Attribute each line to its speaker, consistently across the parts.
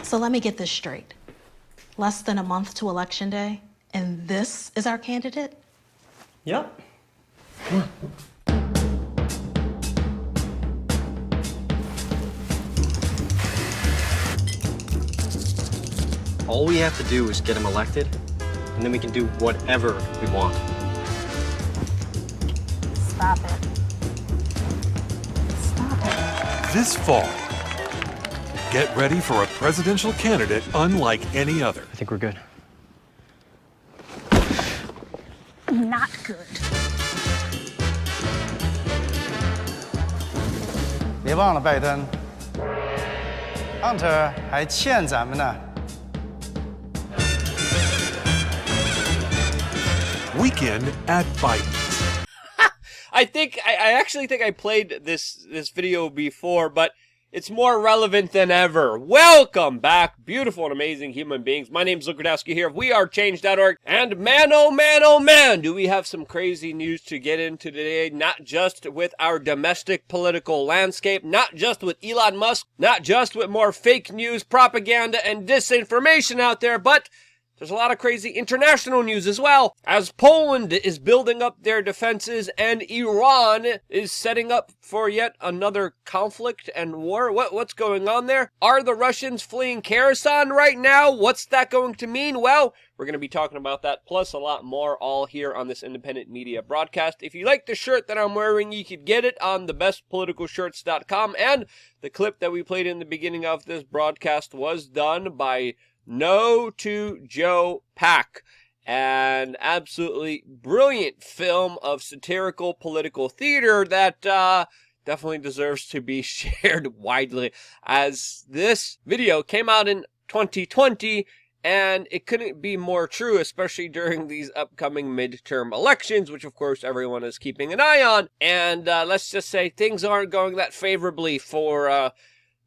Speaker 1: So let me get this straight. Less than a month to Election Day, and this is our candidate?
Speaker 2: Yep. All we have to do is get him elected, and then we can do whatever we want.
Speaker 1: Stop it. Stop it.
Speaker 3: This fall, get ready for a presidential candidate unlike any other.
Speaker 2: I think we're good.
Speaker 1: Not good.
Speaker 4: 别忘了拜登 ，Hunter 还欠咱们呢。
Speaker 3: Weekend at Biden's.
Speaker 5: I actually think I played this video before, but it's more relevant than ever. Welcome back, beautiful and amazing human beings. My name is Luke Radowski here of WeAreChange.org, and man, oh man, do we have some crazy news to get into today, not just with our domestic political landscape, not just with Elon Musk, not just with more fake news, propaganda, and disinformation out there, but there's a lot of crazy international news as well, as Poland is building up their defenses and Iran is setting up for yet another conflict and war. What's going on there? Are the Russians fleeing Kherson right now? What's that going to mean? Well, we're going to be talking about that, plus a lot more, all here on this independent media broadcast. If you like the shirt that I'm wearing, you could get it on thebestpoliticalshirts.com, and the clip that we played in the beginning of this broadcast was done by No to Joe Pack, an absolutely brilliant film of satirical political theater that definitely deserves to be shared widely, as this video came out in 2020, and it couldn't be more true, especially during these upcoming midterm elections, which of course everyone is keeping an eye on, and let's just say things aren't going that favorably for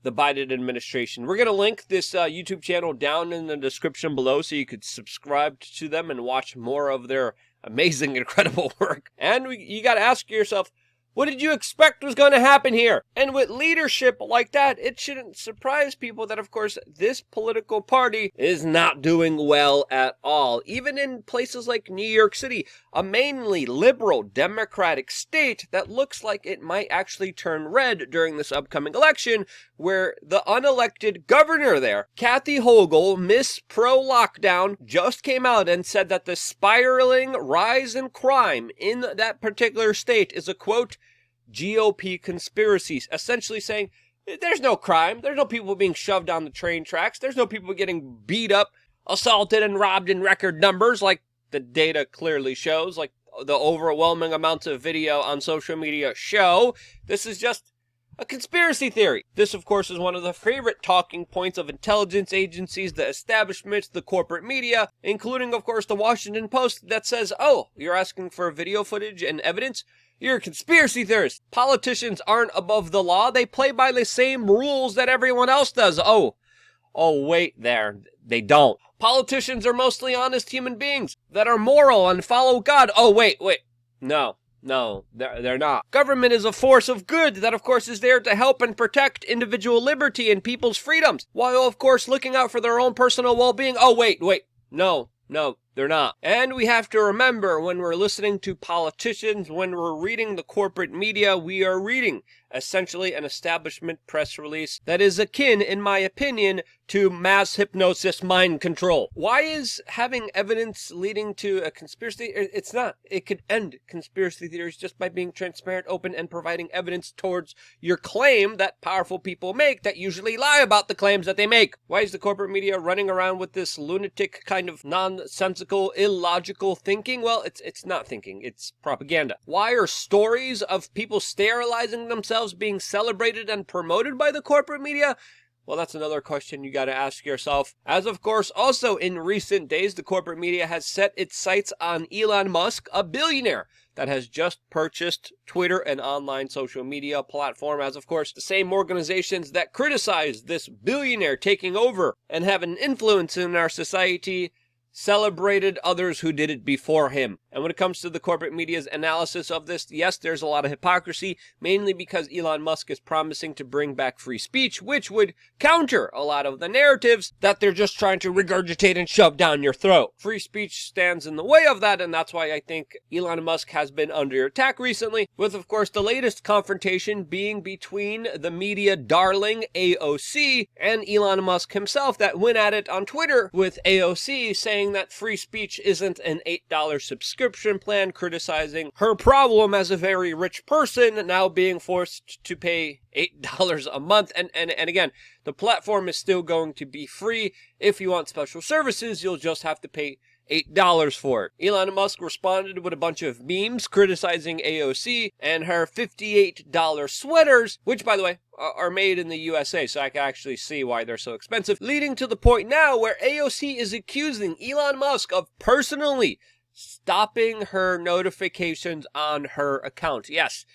Speaker 5: the Biden administration. We're going to link this YouTube channel down in the description below so you could subscribe to them and watch more of their amazing, incredible work. And you got to ask yourself, what did you expect was going to happen here? And with leadership like that, it shouldn't surprise people that, of course, this political party is not doing well at all. Even in places like New York City, a mainly liberal Democratic state that looks like it might actually turn red during this upcoming election, where the unelected governor there, Kathy Hochul, Miss Pro-Lockdown, just came out and said that the spiraling rise in crime in that particular state is a, quote, GOP conspiracies, essentially saying there's no crime, there's no people being shoved on the train tracks, there's no people getting beat up, assaulted, and robbed in record numbers like the data clearly shows, like the overwhelming amounts of video on social media show. This is just a conspiracy theory. This, of course, is one of the favorite talking points of intelligence agencies, the establishment, the corporate media, including, of course, the Washington Post, that says, oh, you're asking for video footage and evidence? You're a conspiracy theorist. Politicians aren't above the law. They play by the same rules that everyone else does. Oh, wait there. They don't. Politicians are mostly honest human beings that are moral and follow God. Oh, wait. No, they're not. Government is a force of good that, of course, is there to help and protect individual liberty and people's freedoms, while, of course, looking out for their own personal well-being. Oh, wait. No, they're not. And we have to remember, when we're listening to politicians, when we're reading the corporate media, we are reading essentially an establishment press release that is akin, in my opinion, to mass hypnosis mind control. Why is having evidence leading to a conspiracy? It's not. It could end conspiracy theories just by being transparent, open, and providing evidence towards your claim that powerful people make that usually lie about the claims that they make. Why is the corporate media running around with this lunatic kind of nonsensical, illogical thinking? Well, it's not thinking. It's propaganda. Why are stories of people sterilizing themselves being celebrated and promoted by the corporate media? Well, that's another question you got to ask yourself. As, of course, also in recent days, the corporate media has set its sights on Elon Musk, a billionaire that has just purchased Twitter, an online social media platform, as, of course, the same organizations that criticize this billionaire taking over and have an influence in our society celebrated others who did it before him. And when it comes to the corporate media's analysis of this, yes, there's a lot of hypocrisy, mainly because Elon Musk is promising to bring back free speech, which would counter a lot of the narratives that they're just trying to regurgitate and shove down your throat. Free speech stands in the way of that, and that's why I think Elon Musk has been under attack recently, with, of course, the latest confrontation being between the media darling AOC and Elon Musk himself, that went at it on Twitter with AOC saying that free speech isn't an $8 subscription plan, criticizing her problem as a very rich person now being forced to pay $8 a month. And again, the platform is still going to be free. If you want special services, you'll just have to pay $8 for it. Elon Musk responded with a bunch of memes criticizing AOC and her $58 sweaters, which, by the way, are made in the USA, so I can actually see why they're so expensive, leading to the point now where AOC is accusing Elon Musk of personally stopping her notifications on her account. Yes,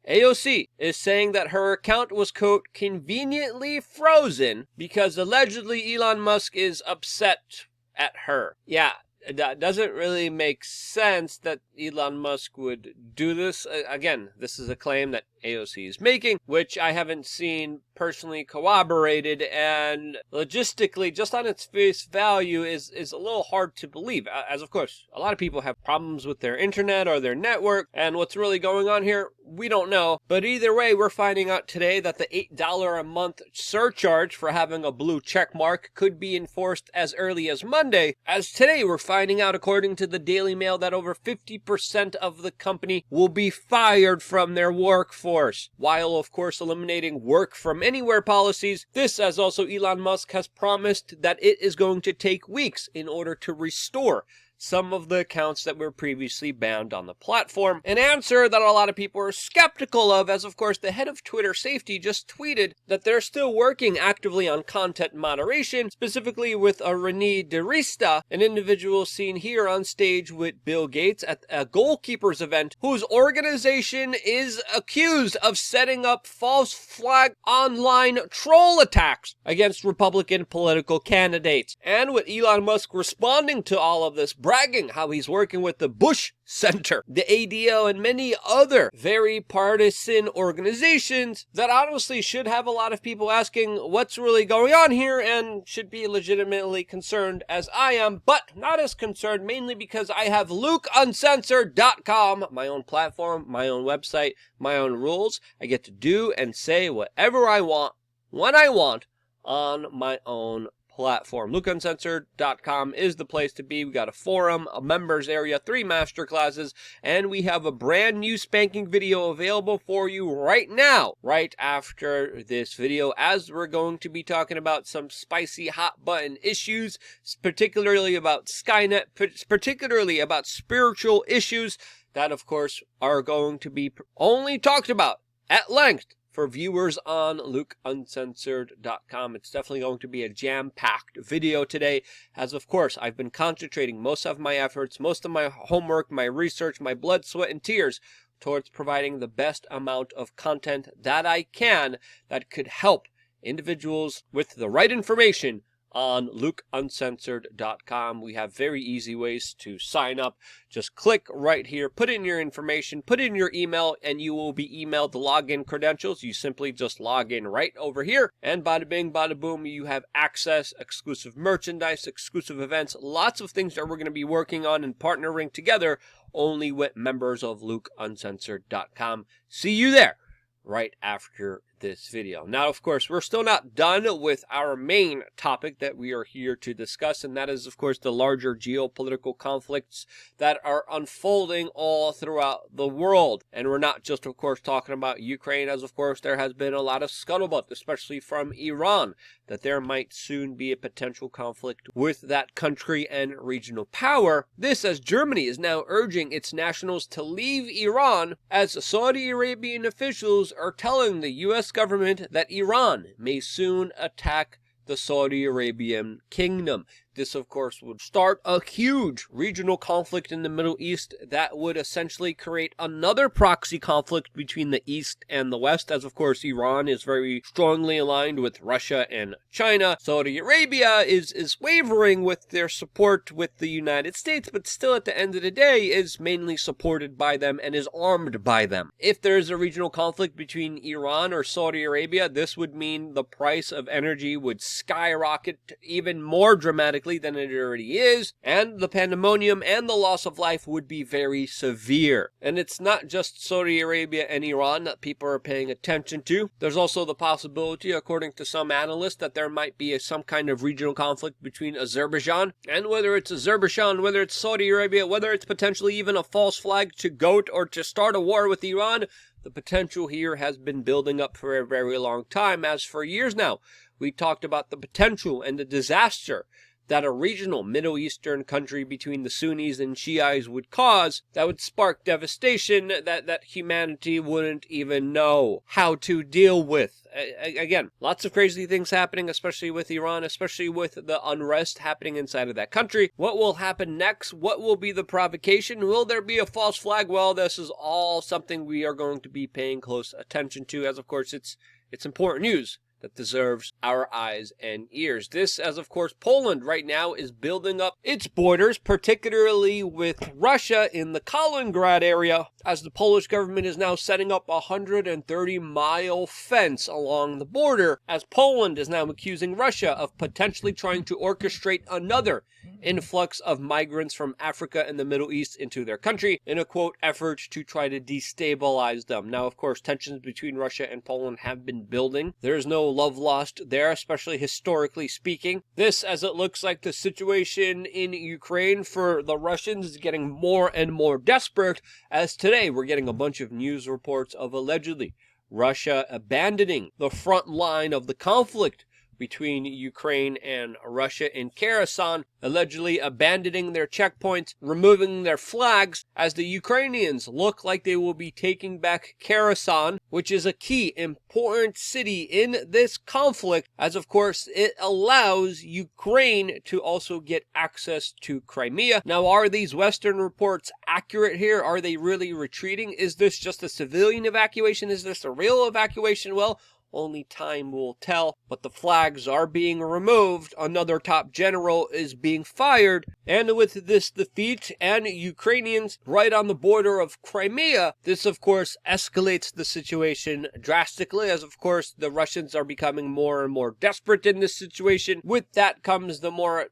Speaker 5: AOC is saying that her account was, quote, conveniently frozen because allegedly Elon Musk is upset at her. Yeah, that doesn't really make sense that Elon Musk would do this. Again, this is a claim that AOC is making, which I haven't seen personally corroborated, and logistically, just on its face value, is a little hard to believe, as of course, a lot of people have problems with their internet or their network, and what's really going on here, we don't know. But either way, we're finding out today that the $8 a month surcharge for having a blue check mark could be enforced as early as Monday, as today we're finding out, according to the Daily Mail, that over 50% of the company will be fired from their workforce, while of course eliminating work from anywhere policies. This, as also Elon Musk has promised that it is going to take weeks in order to restore some of the accounts that were previously banned on the platform. An answer that a lot of people are skeptical of, as of course the head of Twitter safety just tweeted that they're still working actively on content moderation, specifically with a Renee DeRista, an individual seen here on stage with Bill Gates at a goalkeepers event, whose organization is accused of setting up false flag online troll attacks against Republican political candidates. And with Elon Musk responding to all of this, bragging how he's working with the Bush Center, the ADL, and many other very partisan organizations that honestly should have a lot of people asking what's really going on here, and should be legitimately concerned as I am, but not as concerned, mainly because I have LukeUncensored.com, my own platform, my own website, my own rules. I get to do and say whatever I want, when I want, on my own platform. LukeUncensored.com is the place to be. We got a forum, a members area, 3 masterclasses, and we have a brand new spanking video available for you right now, right after this video, as we're going to be talking about some spicy hot button issues, particularly about Skynet, particularly about spiritual issues that of course are going to be only talked about at length for viewers on LukeUncensored.com. It's definitely going to be a jam-packed video today, as of course I've been concentrating most of my efforts, most of my homework, my research, my blood, sweat, and tears towards providing the best amount of content that I can that could help individuals with the right information on LukeUncensored.com. We have very easy ways to sign up. Just click right here, put in your information, put in your email, and you will be emailed the login credentials. You simply just log in right over here, and bada bing, bada boom, you have access, exclusive merchandise, exclusive events, lots of things that we're going to be working on and partnering together only with members of LukeUncensored.com. See you there right after this video. Now, of course, we're still not done with our main topic that we are here to discuss, and that is, of course, the larger geopolitical conflicts that are unfolding all throughout the world. And we're not just, of course, talking about Ukraine, as, of course, there has been a lot of scuttlebutt, especially from Iran, that there might soon be a potential conflict with that country and regional power. This, as Germany is now urging its nationals to leave Iran, as Saudi Arabian officials are telling the U.S. government that Iran may soon attack the Saudi Arabian kingdom. This, of course, would start a huge regional conflict in the Middle East that would essentially create another proxy conflict between the East and the West, as, of course, Iran is very strongly aligned with Russia and China. Saudi Arabia is wavering with their support with the United States, but still at the end of the day is mainly supported by them and is armed by them. If there is a regional conflict between Iran or Saudi Arabia, this would mean the price of energy would skyrocket even more dramatically than it already is, and the pandemonium and the loss of life would be very severe. And it's not just Saudi Arabia and Iran that people are paying attention to. There's also the possibility, according to some analysts, that there might be some kind of regional conflict between Azerbaijan, and whether it's Azerbaijan, whether it's Saudi Arabia, whether it's potentially even a false flag to go or to start a war with Iran, the potential here has been building up for a very long time, as for years now. We talked about the potential and the disaster that a regional Middle Eastern country between the Sunnis and Shiites would cause, that would spark devastation that humanity wouldn't even know how to deal with. Again, lots of crazy things happening, especially with Iran, especially with the unrest happening inside of that country. What will happen next? What will be the provocation? Will there be a false flag? Well, this is all something we are going to be paying close attention to, as of course it's important news that deserves our eyes and ears. This, as of course, Poland right now is building up its borders, particularly with Russia in the Kaliningrad area, as the Polish government is now setting up a 130-mile fence along the border, as Poland is now accusing Russia of potentially trying to orchestrate another influx of migrants from Africa and the Middle East into their country in a, quote, effort to try to destabilize them. Now, of course, tensions between Russia and Poland have been building. There is no love lost there, especially historically speaking. This, as it looks like the situation in Ukraine for the Russians, is getting more and more desperate, as today we're getting a bunch of news reports of allegedly Russia abandoning the front line of the conflict between Ukraine and Russia in Kherson, allegedly abandoning their checkpoints, removing their flags, as the Ukrainians look like they will be taking back Kherson, which is a key important city in this conflict, as of course it allows Ukraine to also get access to Crimea. Now, are these Western reports accurate here? Are they really retreating? Is this just a civilian evacuation? Is this a real evacuation? Well, only time will tell, but the flags are being removed. Another top general is being fired, and with this defeat and Ukrainians right on the border of Crimea, this of course escalates the situation drastically, as of course the Russians are becoming more and more desperate in this situation. With that comes the more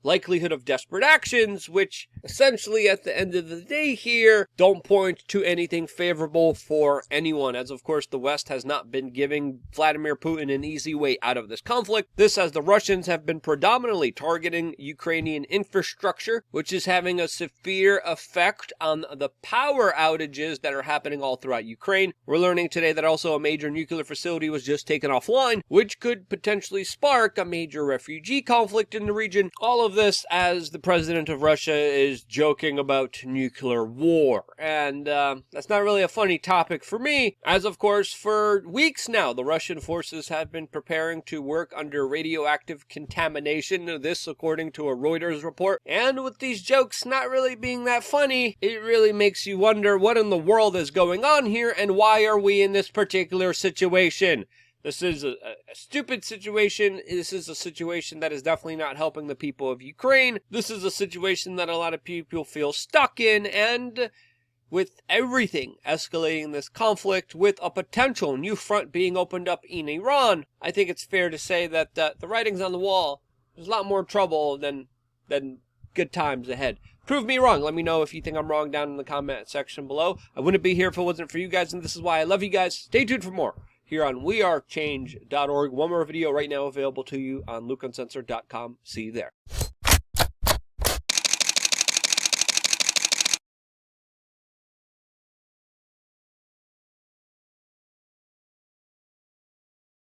Speaker 5: likelihood of desperate actions, which essentially at the end of the day here don't point to anything favorable for anyone, as of course the West has not been giving Vladimir Putin an easy way out of this conflict. This, as the Russians have been predominantly targeting Ukrainian infrastructure, which is having a severe effect on the power outages that are happening all throughout Ukraine. We're learning today that also a major nuclear facility was just taken offline, which could potentially spark a major refugee conflict in the region. All of this as the president of Russia is joking about nuclear war. And that's not really a funny topic for me, as of course for weeks now the Russian forces have been preparing to work under radioactive contamination, this according to a Reuters report. And with these jokes not really being that funny, it really makes you wonder what in the world is going on here and why are we in this particular situation. This is a stupid situation. This is a situation that is definitely not helping the people of Ukraine. This is a situation that a lot of people feel stuck in, and with everything escalating this conflict, with a potential new front being opened up in Iran, I think it's fair to say that the writing's on the wall. There's a lot more trouble than good times ahead. Prove me wrong. Let me know if you think I'm wrong down in the comment section below. I wouldn't be here if it wasn't for you guys, and this is why I love you guys. Stay tuned for more here on wearechange.org. One more video right now available to you on lukeuncensored.com. See you there.